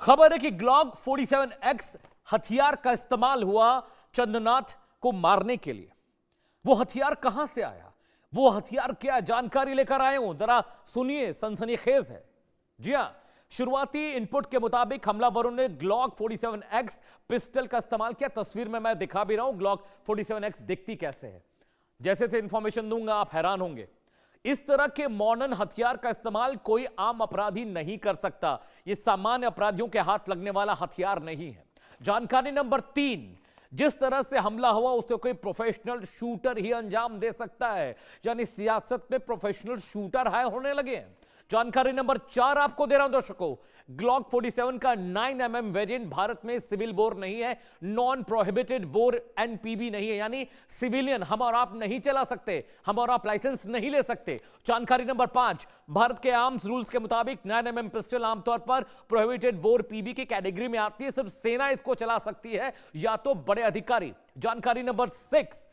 खबर है कि ग्लॉक 47X हथियार का इस्तेमाल हुआ चंद्रनाथ को मारने के लिए। वो हथियार कहां से आया, वो हथियार क्या, जानकारी लेकर आए हूं, जरा सुनिए, सनसनीखेज है। जी हां, शुरुआती इनपुट के मुताबिक हमलावरों ने ग्लॉक 47X पिस्टल का इस्तेमाल किया। तस्वीर में मैं दिखा भी रहा हूं ग्लॉक 47X दिखती कैसे है। जैसे से इंफॉर्मेशन दूंगा आप हैरान होंगे। इस तरह के मॉडर्न हथियार का इस्तेमाल कोई आम अपराधी नहीं कर सकता। यह सामान्य अपराधियों के हाथ लगने वाला हथियार नहीं है। जानकारी नंबर 3, जिस तरह से हमला हुआ उसे कोई प्रोफेशनल शूटर ही अंजाम दे सकता है, यानी सियासत में प्रोफेशनल शूटर हाई होने लगे हैं। जानकारी नंबर 4 आपको दे रहा हूं दर्शकों, ग्लॉक 47 का 9mm वेरिएंट भारत में सिविल बोर नहीं है, नॉन प्रोहिबिटेड बोर एनपीबी नहीं है, यानी सिविलियन हम और आप नहीं चला सकते, हम और आप लाइसेंस नहीं ले सकते। जानकारी नंबर 5, भारत के आर्म्स रूल्स के मुताबिक 9mm पिस्टल आमतौर पर प्रोहिबिटेड बोर पीबी की कैटेगरी में आती है, सिर्फ सेना इसको चला सकती है या तो बड़े अधिकारी। जानकारी नंबर 6,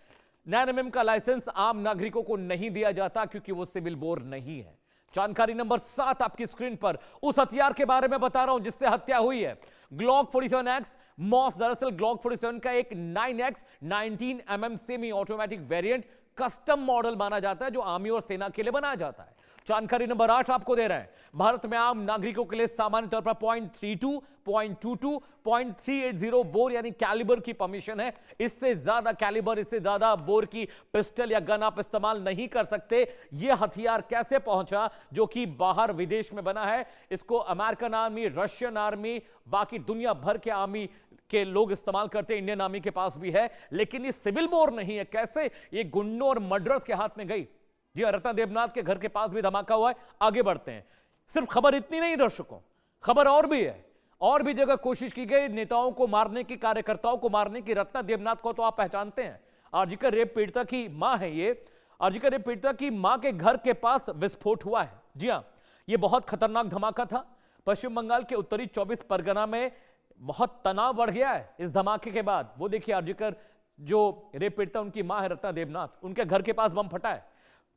9mm का लाइसेंस आम नागरिकों को नहीं दिया जाता क्योंकि वो सिविल बोर नहीं है। जानकारी नंबर 7 आपकी स्क्रीन पर उस हथियार के बारे में बता रहा हूं जिससे हत्या हुई है, ग्लॉक 47X मॉस। दरअसल ग्लॉक 47 का एक 9X 19mm semi automatic variant custom model माना जाता है जो आर्मी और सेना के लिए बनाया जाता है। जानकारी नंबर 8 आपको दे रहे हैं, भारत में आम नागरिकों के लिए सामान्य तौर पर 0.32, 0.22, 0.380 बोर यानी कैलिबर की परमिशन है। इससे ज्यादा कैलिबर, इससे ज्यादा बोर की पिस्टल या गन आप इस्तेमाल नहीं कर सकते। यह हथियार कैसे पहुंचा जो कि बाहर विदेश में बना है, इसको अमेरिकन आर्मी, रशियन आर्मी, बाकी दुनिया भर के आर्मी के लोग इस्तेमाल करते हैं, इंडियन आर्मी के पास भी है, लेकिन ये सिविल बोर नहीं है। कैसे ये गुंडों और मर्डरर्स के हाथ में गई। जी रत्ना देवनाथ के घर के पास भी धमाका हुआ है। आगे बढ़ते हैं। सिर्फ खबर इतनी नहीं दर्शकों, खबर और भी है, और भी जगह कोशिश की गई नेताओं को मारने की, कार्यकर्ताओं को मारने की। रत्ना देवनाथ को तो आप पहचानते हैं, आरजी कर रेप पीड़िता की मां है। ये आरजी कर रेप पीड़िता की मां के घर के पास विस्फोट हुआ है। जी हां, यह बहुत खतरनाक धमाका था। पश्चिम बंगाल के उत्तरी 24 परगना में बहुत तनाव बढ़ गया है इस धमाके के बाद। वो देखिए, आरजी कर जो रेप पीड़िता उनकी मां है रत्ना देवनाथ, उनके घर के पास बम फटा है।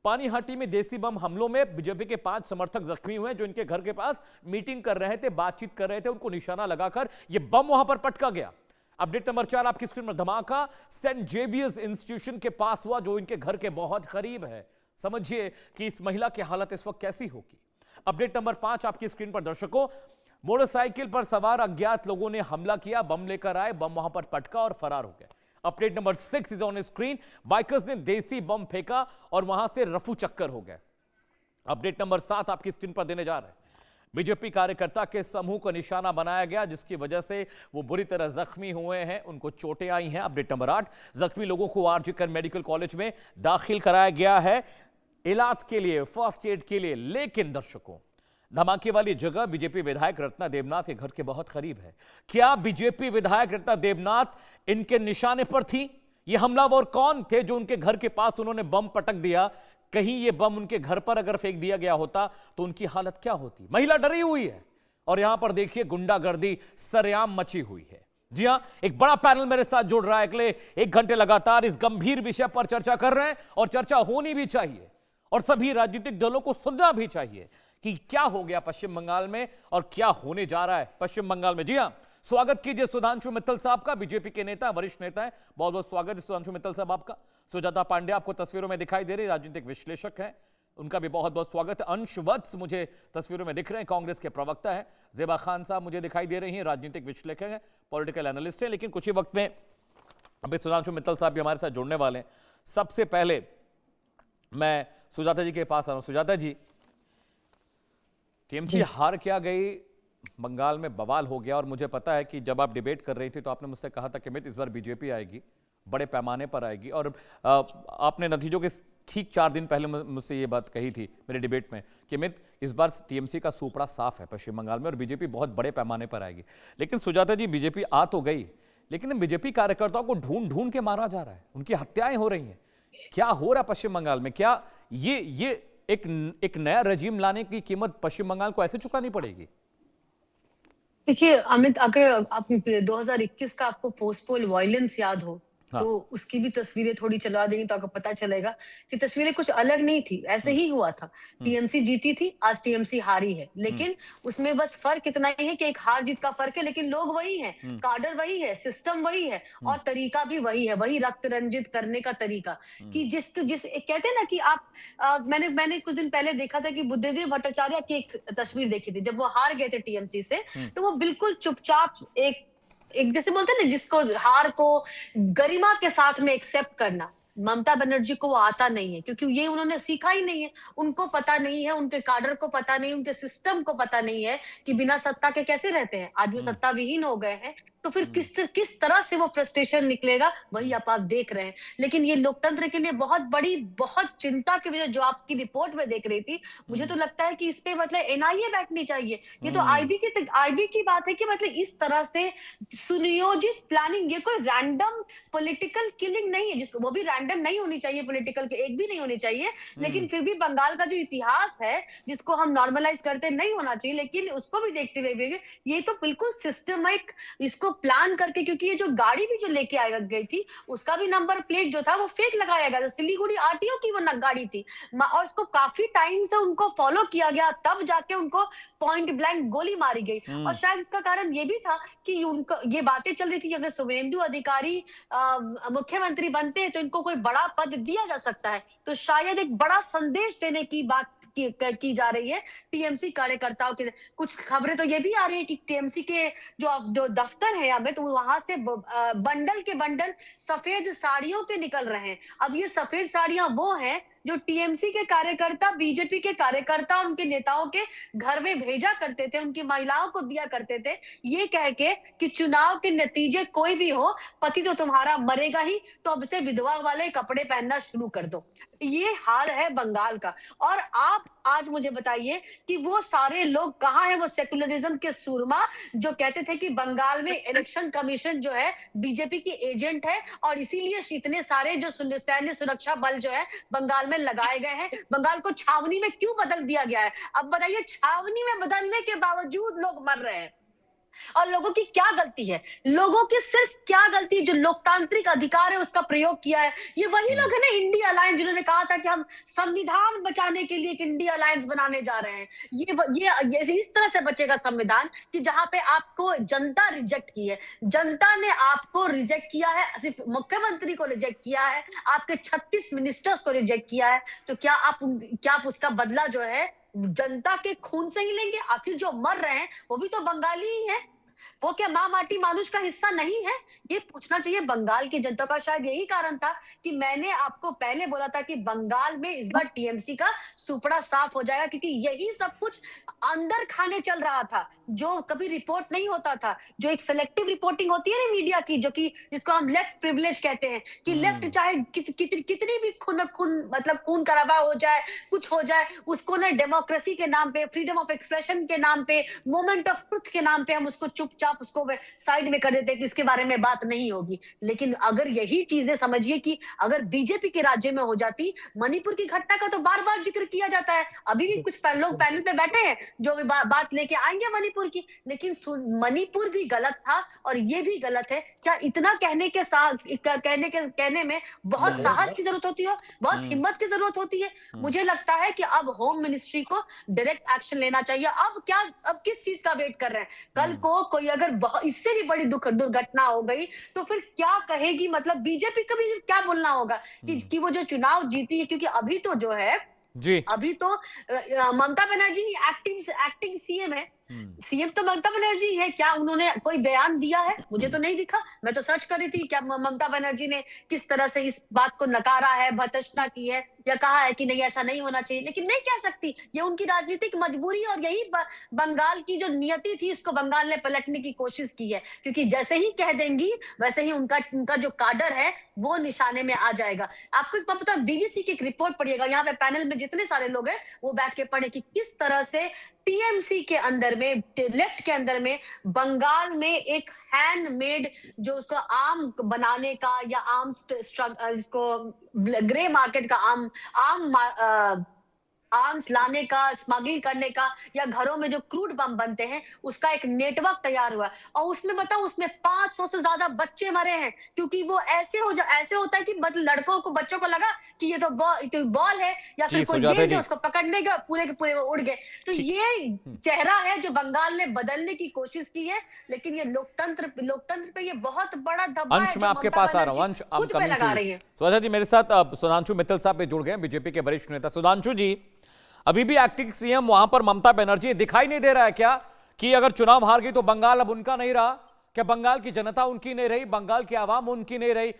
पानीहाटी में देसी बम हमलों में बीजेपी के 5 समर्थक जख्मी हुए जो इनके घर के पास मीटिंग कर रहे थे, बातचीत कर रहे थे, उनको निशाना लगाकर यह बम वहां पर पटका गया। अपडेट नंबर 4 आपकी स्क्रीन पर, धमाका सेंट जेवियर्स इंस्टीट्यूशन के पास हुआ जो इनके घर के बहुत करीब है। समझिए कि इस महिला की हालत इस वक्त कैसी होगी। अपडेट नंबर 5 आपकी स्क्रीन पर दर्शकों, मोटरसाइकिल पर सवार अज्ञात लोगों ने हमला किया, बम लेकर आए, बम वहां पर पटका और फरार हो गए। Update number 6 is on screen, bikers ने देसी बम फेंका और वहां से रफू चक्कर हो गए। अपडेट नंबर 7 आपकी स्क्रीन पर देने जा रहे हैं, बीजेपी कार्यकर्ता के समूह को निशाना बनाया गया जिसकी वजह से वो बुरी तरह जख्मी हुए हैं, उनको चोटें आई हैं। अपडेट नंबर 8, जख्मी लोगों को आरजी कर मेडिकल कॉलेज में दाखिल कराया गया है इलाज के लिए, फर्स्ट एड के लिए। लेकिन दर्शकों, धमाके वाली जगह बीजेपी विधायक रत्ना देवनाथ के घर के बहुत करीब है। क्या बीजेपी विधायक रत्ना देवनाथ इनके निशाने पर थी? ये हमलावर कौन थे जो उनके घर के पास उन्होंने बम पटक दिया? कहीं ये बम उनके घर पर अगर फेंक दिया गया होता तो उनकी हालत क्या होती? महिला डरी हुई है और यहां पर देखिए गुंडागर्दी सरेआम मची हुई है। जी हां, एक बड़ा पैनल मेरे साथ जुड़ रहा है। अगले 1 घंटे लगातार इस गंभीर विषय पर चर्चा कर रहे हैं और चर्चा होनी भी चाहिए और सभी राजनीतिक दलों को सुनना भी चाहिए कि क्या हो गया पश्चिम बंगाल में और क्या होने जा रहा है पश्चिम बंगाल में। जी हां, स्वागत कीजिए सुधांशु मित्तल साहब का, बीजेपी के नेता, वरिष्ठ नेता है। बहुत बहुत स्वागत है सुधांशु मित्तल साहब आपका। सुजाता पांडे आपको तस्वीरों में दिखाई दे रही, राजनीतिक विश्लेषक है, उनका भी बहुत बहुत स्वागत है। अंश वत्स मुझे तस्वीरों में दिख रहे हैं, कांग्रेस के प्रवक्ता है। जेबा खान साहब मुझे दिखाई दे रही हैं, राजनीतिक विश्लेषक है, पॉलिटिकल एनालिस्ट है। लेकिन कुछ ही वक्त में अभी सुधांशु मित्तल साहब भी हमारे साथ जुड़ने वाले हैं। सबसे पहले मैं सुजाता जी के पास आ रहा हूं। सुजाता जी, टीएमसी हार क्या गई, बंगाल में बवाल हो गया और मुझे पता है कि जब आप डिबेट कर रही थी तो आपने मुझसे कहा था कि मित इस बार बीजेपी आएगी, बड़े पैमाने पर आएगी, और आपने नतीजों के ठीक 4 दिन पहले मुझसे ये बात कही थी मेरे डिबेट में कि मित इस बार टीएमसी का सूपड़ा साफ है पश्चिम बंगाल में और बीजेपी बहुत बड़े पैमाने पर आएगी। लेकिन सुजाता जी, बीजेपी आ तो गई लेकिन बीजेपी कार्यकर्ताओं को ढूंढ ढूंढ के मारा जा रहा है, उनकी हत्याएं हो रही हैं। क्या हो रहा है पश्चिम बंगाल में? क्या ये एक नया रजीम लाने की कीमत पश्चिम बंगाल को ऐसे चुकानी पड़ेगी? देखिए अमित, अगर आप 2021 का आपको पोस्टपोल वायलेंस याद हो तो उसकी भी तस्वीरें थोड़ी चला देंगे तो आपको पता चलेगा कि तस्वीरें कुछ अलग नहीं थी, ऐसे ही हुआ था। टीएमसी जीती थी, आज टीएमसी हारी है, लेकिन उसमें बस फर्क इतना ही है कि एक हार जीत का फर्क है, लेकिन लोग वही हैं, काडर वही है, सिस्टम वही है और तरीका भी वही है, वही रक्त रंजित करने का तरीका। कि जिस कहते हैं ना कि आप मैंने कुछ दिन पहले देखा था कि बुद्धदेव भट्टाचार्य की एक तस्वीर देखी थी, जब वो हार गए थे टीएमसी से, तो वो बिल्कुल चुपचाप एक जैसे बोलते हैं ना, जिसको हार को गरिमा के साथ में एक्सेप्ट करना, ममता बनर्जी को वो आता नहीं है, क्योंकि ये उन्होंने सीखा ही नहीं है, उनको पता नहीं है, उनके काडर को पता नहीं, उनके सिस्टम को पता नहीं है कि बिना सत्ता के कैसे रहते हैं। आज वो सत्ता विहीन हो गए हैं, तो फिर किस तरह से वो फ्रस्ट्रेशन निकलेगा, वही आप देख रहे हैं। लेकिन ये लोकतंत्र के लिए बहुत बड़ी, बहुत चिंता की वजह, जो आपकी रिपोर्ट में देख रही थी, मुझे तो लगता है कि इस पे मतलब एनआईए बैठनी चाहिए। ये तो आईबी की बात है कि मतलब इस तरह से सुनियोजित प्लानिंग, ये कोई रैंडम पॉलिटिकल किलिंग नहीं है, जिसको वो भी रैंडम नहीं होनी चाहिए, पॉलिटिकल के एक भी नहीं होनी चाहिए, लेकिन फिर भी बंगाल का जो इतिहास है, जिसको हम नॉर्मलाइज करते नहीं होना चाहिए, लेकिन उसको भी देखते हुए ये तो बिल्कुल सिस्टमिक, इसको प्लान करके, क्योंकि ये जो गाड़ी भी जो लेके आ गई थी, उसका भी नंबर प्लेट जो था वो फेक लगाया गया था, सिलीगुड़ी आरटीओ की वो गाड़ी थी, और उसको काफी टाइम से उनको फॉलो किया गया, तब जाके उनको पॉइंट ब्लैंक गोली मारी गई। और शायद इसका कारण ये भी था कि उनको ये बातें चल रही थी कि अगर शुभेंदु अधिकारी मुख्यमंत्री बनते हैं तो इनको कोई बड़ा पद दिया जा सकता है, तो शायद एक बड़ा संदेश देने की बात की जा रही है टीएमसी कार्यकर्ताओं के। कुछ खबरें तो ये भी आ रही है कि टीएमसी के जो दफ्तर है हमें, तो वहां से बंडल के बंडल सफेद साड़ियों के निकल रहे हैं। अब ये सफेद साड़ियां वो हैं जो टीएमसी के कार्यकर्ता, बीजेपी के कार्यकर्ता उनके नेताओं के घर में भेजा करते थे, उनकी महिलाओं को दिया करते थे, ये कह के कि चुनाव के नतीजे कोई भी हो, पति तो तुम्हारा मरेगा ही, तो अब से विधवा वाले कपड़े पहनना शुरू कर दो। ये हाल है बंगाल का। और आप आज मुझे बताइए कि वो सारे लोग कहाँ हैं, वो सेकुलरिज्म के सूरमा जो कहते थे कि बंगाल में इलेक्शन कमीशन जो है बीजेपी की एजेंट है, और इसीलिए इतने सारे जो सैन्य सुरक्षा बल जो है बंगाल में लगाए गए हैं। बंगाल को छावनी में क्यों बदल दिया गया है? अब बताइए, छावनी में बदलने के बावजूद लोग मर रहे हैं, और लोगों की क्या गलती है? लोगों की सिर्फ क्या गलती, जो लोकतांत्रिक अधिकार है उसका प्रयोग किया है। ये वही लोग है ना, इंडिया अलायंस, जिन्होंने कहा था कि हम संविधान बचाने के लिए एक इंडिया अलायंस बनाने जा रहे हैं। ये इस तरह से बचेगा संविधान कि जहां पे आपको जनता रिजेक्ट की है, जनता ने आपको रिजेक्ट किया है, सिर्फ मुख्यमंत्री को रिजेक्ट किया है, आपके 36 मिनिस्टर्स को रिजेक्ट किया है, तो क्या आप उसका बदला जो है जनता के खून से ही लेंगे? आखिर जो मर रहे हैं वो भी तो बंगाली ही है, वो क्या माँ माटी मानुष का हिस्सा नहीं है? ये पूछना चाहिए बंगाल की जनता का। शायद यही कारण था कि मैंने आपको पहले बोला था कि बंगाल में इस बार टीएमसी का सुपड़ा साफ हो जाएगा, क्योंकि यही सब कुछ अंदर खाने चल रहा था, जो कभी रिपोर्ट नहीं होता था, जो एक सिलेक्टिव रिपोर्टिंग होती है ना मीडिया की, जो कि जिसको हम लेफ्ट प्रिविलेज कहते हैं, कि लेफ्ट चाहे कितनी भी खून खराबा हो जाए, कुछ हो जाए, उसको ना डेमोक्रेसी के नाम पे, फ्रीडम ऑफ एक्सप्रेशन के नाम पे, मोमेंट ऑफ ट्रुथ के नाम पे हम उसको चुपचाप उसको साइड में कर देते हैं कि इसके बारे में बात नहीं होगी। लेकिन अगर यही चीजें समझिए कि अगर बीजेपी के राज्य में हो जाती, मणिपुर की घटना का तो बार बार जिक्र किया जाता है, अभी भी कुछ लोग पैनल पे बैठे हैं जो भी बात लेके आएंगे मणिपुर की, लेकिन मणिपुर भी गलत था और ये भी गलत है। क्या इतना कहने में बहुत साहस की जरूरत होती है, बहुत हिम्मत की जरूरत होती है? मुझे लगता है कि अब होम मिनिस्ट्री को डायरेक्ट एक्शन लेना चाहिए। अब किस चीज का वेट कर रहे हैं? कल को कोई अगर इससे भी बड़ी दुर्घटना हो गई तो फिर क्या कहेगी? मतलब बीजेपी को भी क्या बोलना होगा कि वो जो चुनाव जीती है, क्योंकि अभी तो जो है जी, अभी तो ममता बनर्जी एक्टिंग सीएम है। सीएम तो ममता बनर्जी है। क्या उन्होंने कोई बयान दिया है? मुझे तो नहीं दिखा। मैं तो सर्च कर रही थी क्या ममता बनर्जी ने किस तरह से इस बात को नकारा है, भर्त्सना की है, या कहा है कि नहीं ऐसा नहीं होना चाहिए। लेकिन नहीं कह सकती, ये उनकी राजनीतिक मजबूरी, और यही बंगाल की जो नियति थी इसको बंगाल ने पलटने की कोशिश की है, क्योंकि जैसे ही कह देंगी वैसे ही उनका जो काडर है वो निशाने में आ जाएगा। आपको एक बात पता, बीबीसी की एक रिपोर्ट पढ़िएगा, यहाँ पे पैनल में जितने सारे लोग हैं वो बैठ के पढ़े कि किस तरह से टीएमसी के अंदर में, लेफ्ट के अंदर में, बंगाल में एक हैंडमेड जो उसको आम बनाने का या आम इसको ग्रे मार्केट का आम आर्म्स लाने का, स्मगलिंग करने का, या घरों में जो क्रूड बम बनते हैं उसका एक नेटवर्क तैयार हुआ है। और उसमें बताऊं, उसमें 500 से ज्यादा बच्चे मरे हैं, क्योंकि वो ऐसे होता है कि लड़कों को, बच्चों को लगा कि ये तो बॉल है या जी फिर कोई सुजाता गेंद जी, है, उसको पकड़ने के पूरे वो उड़ गए। तो ठीक। ये चेहरा है जो बंगाल ने बदलने की कोशिश की है, लेकिन ये लोकतंत्र पे ये बहुत बड़ा धब्बा है अंश जो मैं आपके ममता पास आ रहा हूं। बनर्जी अंश, आई एम खुद पे कमिंग टू लगा यू। रही है। सुजाता जी, मेरे साथ सुधांशु मित्तल साहब भी जुड़ गए हैं, बीजेपी के वरिष्ठ नेता। सुधांशु जी, अभी भी एक्टिंग सीएम वहां पर ममता बनर्जी, दिखाई नहीं दे रहा है क्या कि अगर चुनाव हार गई तो बंगाल अब उनका नहीं रहा? क्या बंगाल की जनता उनकी नहीं रही, बंगाल की आवाम उनकी नहीं रही?